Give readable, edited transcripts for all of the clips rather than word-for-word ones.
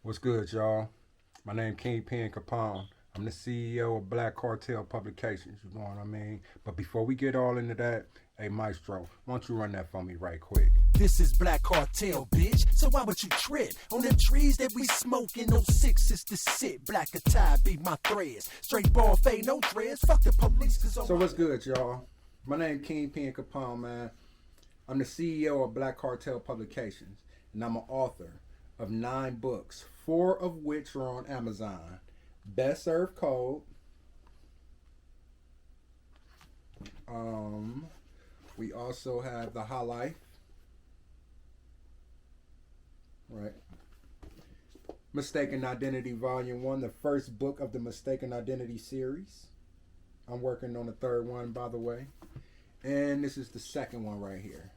What's good, y'all? My name KingPen Capone. I'm the CEO of Black Cartel Publications. You know what I mean? But before we get all into that, hey Maestro, why don't you run that for me right quick? This is Black Cartel, bitch. So why would you trip on them trees that we smoking? No six is the sit. Black tie be my threads. Straight ball fade, no threads. Fuck the police. So what's good, y'all? My name KingPen Capone, man. I'm the CEO of Black Cartel Publications, and I'm an author of 9 books, 4 of which are on Amazon. Best Served Cold. We also have The High Life. Right. Mistaken Identity Volume 1, the first book of the Mistaken Identity series. I'm working on the third one, by the way. And this is the second one right here.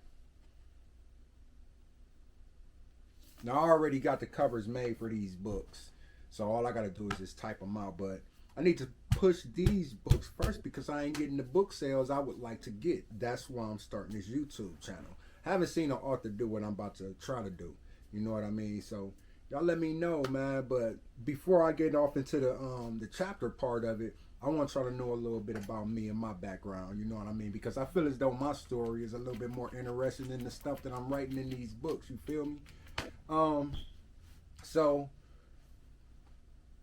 Now, I already got the covers made for these books. So all I got to do is just type them out. But I need to push these books first because I ain't getting the book sales I would like to get. That's why I'm starting this YouTube channel. I haven't seen an author do what I'm about to try to do. You know what I mean? So y'all let me know, man. But before I get off into the chapter part of it, I want y'all to know a little bit about me and my background. You know what I mean? Because I feel as though my story is a little bit more interesting than the stuff that I'm writing in these books. You feel me? So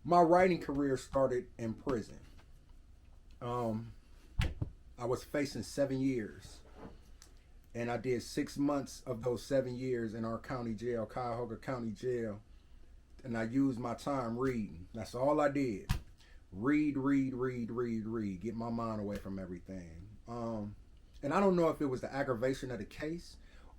my writing career started in prison. I was facing 7 years, and I did 6 months of those 7 years in our county jail, Cuyahoga County Jail, and I used my time reading. That's all I did. Read, get my mind away from everything. And I don't know if it was the aggravation of the case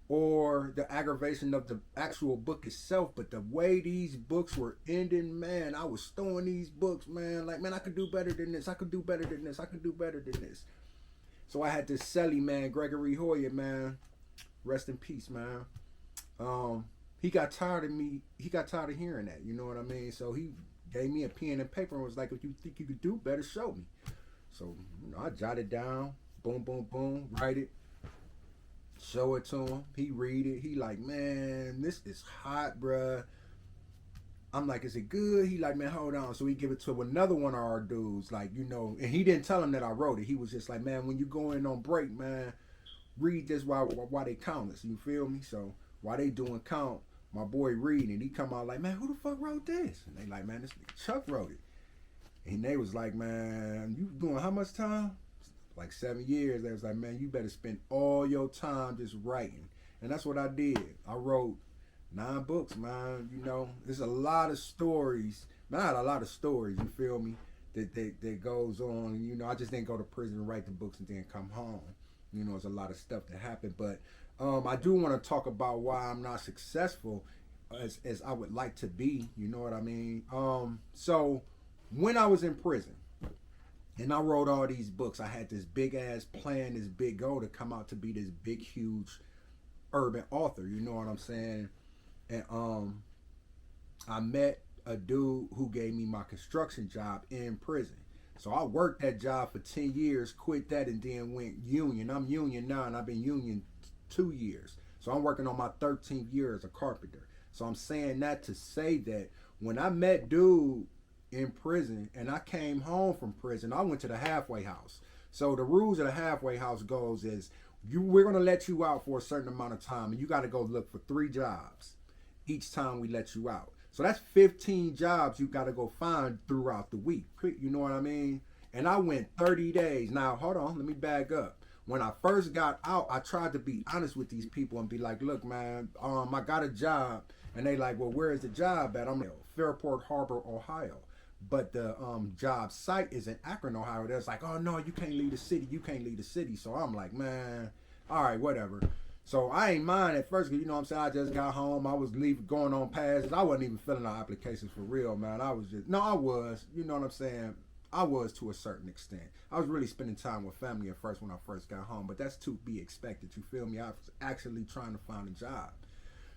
or the aggravation of the actual book itself, but the way these books were ending, man, I was throwing these books, man, like, man, I could do better than this, I could do better than this, I could do better than this. So I had this celly, man, Gregory Hoyer, man, rest in peace, man. He got tired of me, he got tired of hearing that, you know what I mean? So he gave me a pen and paper and was like, if you think you could do better, show me. So, you know, I jotted down, boom, boom, boom, write it, show it to him. He read it. He like, man, this is hot, bruh. I'm like, is it good? He like, man, hold on. So he give it to another one of our dudes, like, you know, and he didn't tell him that I wrote it. He was just like, man, when you go in on break, man, read this while they count us. You feel me? So while they doing count, my boy reading, he come out like, man, who the fuck wrote this? And they like, man, this nigga Chuck wrote it. And they was like, man, you doing how much time? Like 7 years. They was like, man, you better spend all your time just writing. And that's what I did. I wrote 9 books, man. You know, there's a lot of stories. Not a lot of stories, you feel me, that goes on. You know, I just didn't go to prison and write the books and then come home. You know, there's a lot of stuff that happened. But I do want to talk about why I'm not successful as I would like to be. You know what I mean? So when I was in prison, and I wrote all these books, I had this big ass plan, this big goal to come out to be this big, huge urban author. You know what I'm saying? And I met a dude who gave me my construction job in prison. So I worked that job for 10 years, quit that, and then went union. I'm union now, and I've been union 2 years. So I'm working on my 13th year as a carpenter. So I'm saying that to say that when I met dude in prison and I came home from prison, I went to the halfway house. So the rules of the halfway house goes is we're gonna let you out for a certain amount of time, and you got to go look for 3 jobs each time we let you out. So that's 15 jobs you got to go find throughout the week. You know what I mean? And I went 30 days. Now hold on, let me back up. When I first got out, I tried to be honest with these people and be like, look, man, I got a job. And they like, well, where is the job at? I'm in Fairport Harbor, Ohio. But the job site is in Akron, Ohio. That's like, oh no, you can't leave the city. You can't leave the city. So I'm like, man, all right, whatever. So I ain't mind at first, because you know what I'm saying, I just got home. I was going on passes. I wasn't even filling out applications for real, man. I was, you know what I'm saying? I was to a certain extent. I was really spending time with family at first when I first got home, but that's to be expected. You feel me? I was actually trying to find a job.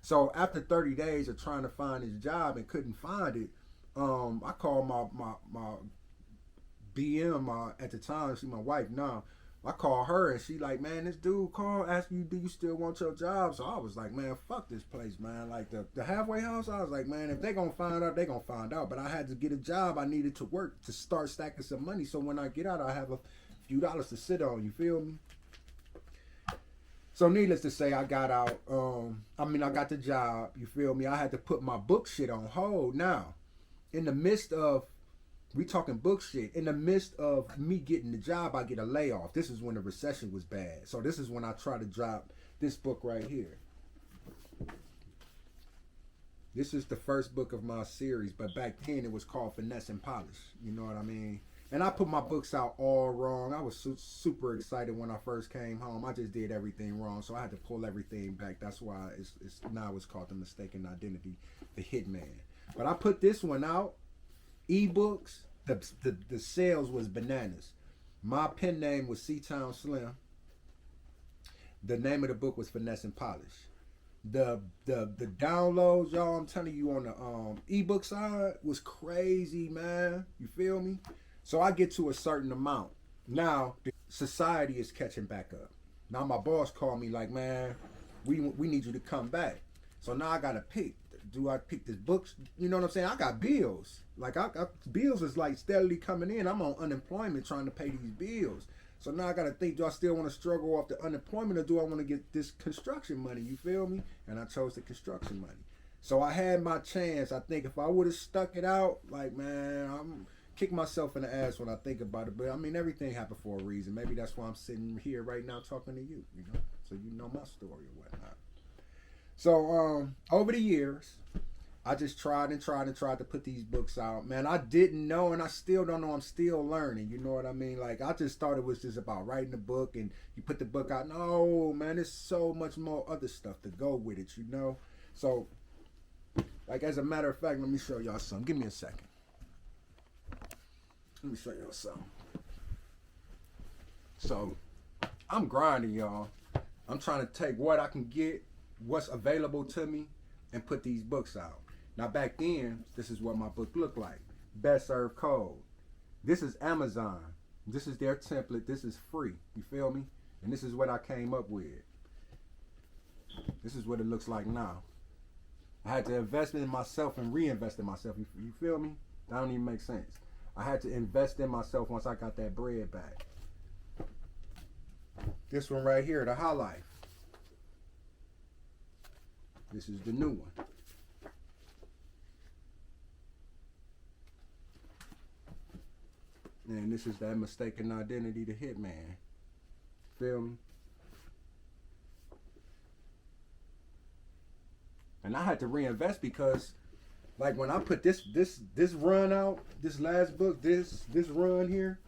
So after 30 days of trying to find this job and couldn't find it, I called my BM at the time. She's my wife now. I call her and she like, man, this dude called asking you, do you still want your job? So I was like, man, fuck this place, man. Like the halfway house, I was like, man, if they gonna find out, they gonna find out. But I had to get a job. I needed to work to start stacking some money. So when I get out, I have a few dollars to sit on. You feel me? So needless to say, I got out. I got the job. You feel me? I had to put my book shit on hold. Now, in the midst of we talking book shit. In the midst of me getting the job, I get a layoff. This is when the recession was bad. So this is when I try to drop this book right here. This is the first book of my series, but back then it was called Finesse and Polish. You know what I mean? And I put my books out all wrong. I was super excited when I first came home. I just did everything wrong, so I had to pull everything back. That's why it's called The Mistaken Identity, The Hitman. But I put this one out. Ebooks, the sales was bananas. My pen name was C-Town Slim. The name of the book was Finesse and Polish. The downloads, y'all, I'm telling you, on the ebook side was crazy, man. You feel me? So I get to a certain amount. Now society is catching back up. Now my boss called me like, man, we need you to come back. So now I gotta pick. Do I pick this book? You know what I'm saying? I got bills. Like bills is like steadily coming in. I'm on unemployment trying to pay these bills. So now I gotta think, do I still want to struggle off the unemployment, or do I want to get this construction money? You feel me? And I chose the construction money. So I had my chance. I think if I would have stuck it out, like, man, I'm kick myself in the ass when I think about it. But I mean, everything happened for a reason. Maybe that's why I'm sitting here right now talking to you, you know, so you know my story or whatnot. So over the years, I just tried to put these books out. Man, I didn't know, and I still don't know. I'm still learning. You know what I mean? Like, I just thought it was just about writing a book and you put the book out. No, man, there's so much more other stuff to go with it, you know? So, like, as a matter of fact, let me show y'all something. Give me a second. Let me show y'all something. So, I'm grinding, y'all. I'm trying to take what I can get, what's available to me, and put these books out. Now back then, this is what my book looked like. Best served code. This is Amazon. This is their template. This is free. You feel me? And this is what I came up with. This is what it looks like now. I had to invest in myself and reinvest in myself. You feel me? That don't even make sense. I had to invest in myself once I got that bread back. This one right here, the High Life. This is the new one. And this is that Mistaken Identity, the Hitman. Feel me? And I had to reinvest because, like, when I put this run out, this last book, this run here,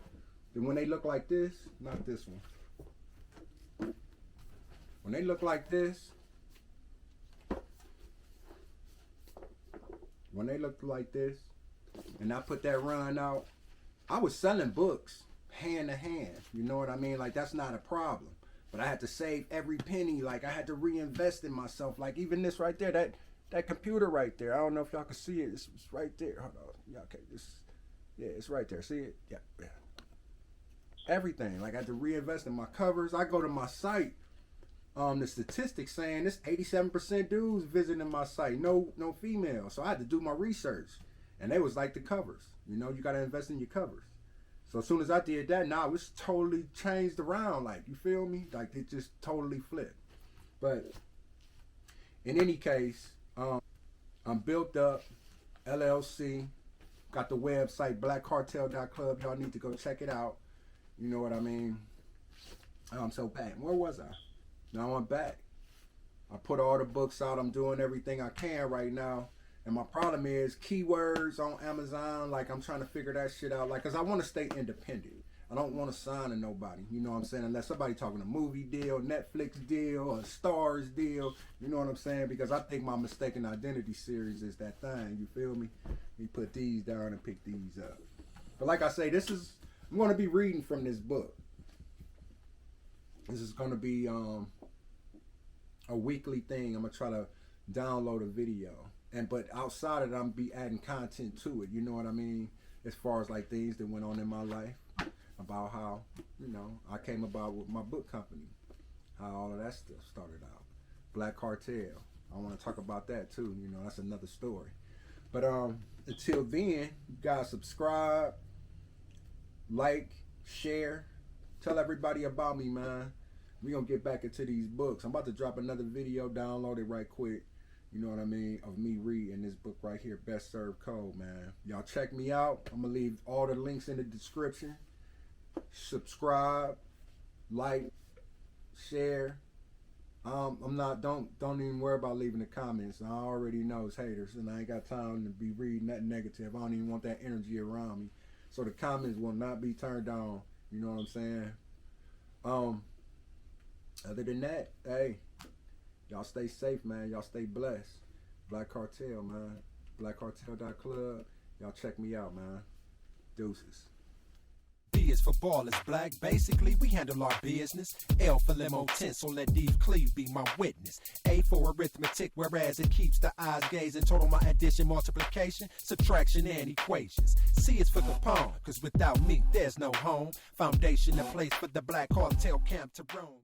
then when they look like this, not this one. When they look like this, and I put that run out, I was selling books hand to hand. You know what I mean? Like, that's not a problem. But I had to save every penny. Like, I had to reinvest in myself. Like, even this right there, that computer right there. I don't know if y'all can see it. It's right there. Hold on. Yeah, okay. Yeah, it's right there. See it? Yeah. Everything. Like, I had to reinvest in my covers. I go to my site. The statistics saying this 87% dudes visiting my site. No female. So I had to do my research. And they was like the covers. You know, you got to invest in your covers. So as soon as I did that, now it's totally changed around. Like, you feel me? Like, it just totally flipped. But in any case, I'm built up, LLC, got the website blackcartel.club. Y'all need to go check it out. You know what I mean? I'm so back. Where was I? Now I'm back. I put all the books out. I'm doing everything I can right now. And my problem is keywords on Amazon. Like, I'm trying to figure that shit out. Like, because I want to stay independent. I don't want to sign to nobody. You know what I'm saying? Unless somebody talking a movie deal, Netflix deal, a Stars deal. You know what I'm saying? Because I think my Mistaken Identity series is that thing. You feel me? We put these down and pick these up. But like I say, I'm going to be reading from this book. This is going to be a weekly thing. I'm going to try to download a video. But outside of it, I'm be adding content to it. You know what I mean? As far as like things that went on in my life. about how, you know, I came about with my book company, how all of that stuff started out. Black Cartel. I want to talk about that too. You know, that's another story. But until then, you guys subscribe, like, share, tell everybody about me, man. We gonna get back into these books. I'm about to drop another video, download it right quick. You know what I mean? Of me reading this book right here, Best Served Cold, man. Y'all check me out. I'm gonna leave all the links in the description. Subscribe, like, share. I'm not. Don't even worry about leaving the comments. I already know it's haters, and I ain't got time to be reading that negative. I don't even want that energy around me. So the comments will not be turned on. You know what I'm saying? Other than that, hey, y'all stay safe, man. Y'all stay blessed. Black Cartel, man. blackcartel.club. Y'all check me out, man. Deuces. B is for ballers, black. Basically, we handle our business. L for limo 10, so let Eve Cleve be my witness. A for arithmetic, whereas it keeps the eyes gazing. Total my addition, multiplication, subtraction, and equations. C is for Capone, cause without me, there's no home. Foundation, a place for the black cartel camp to roam.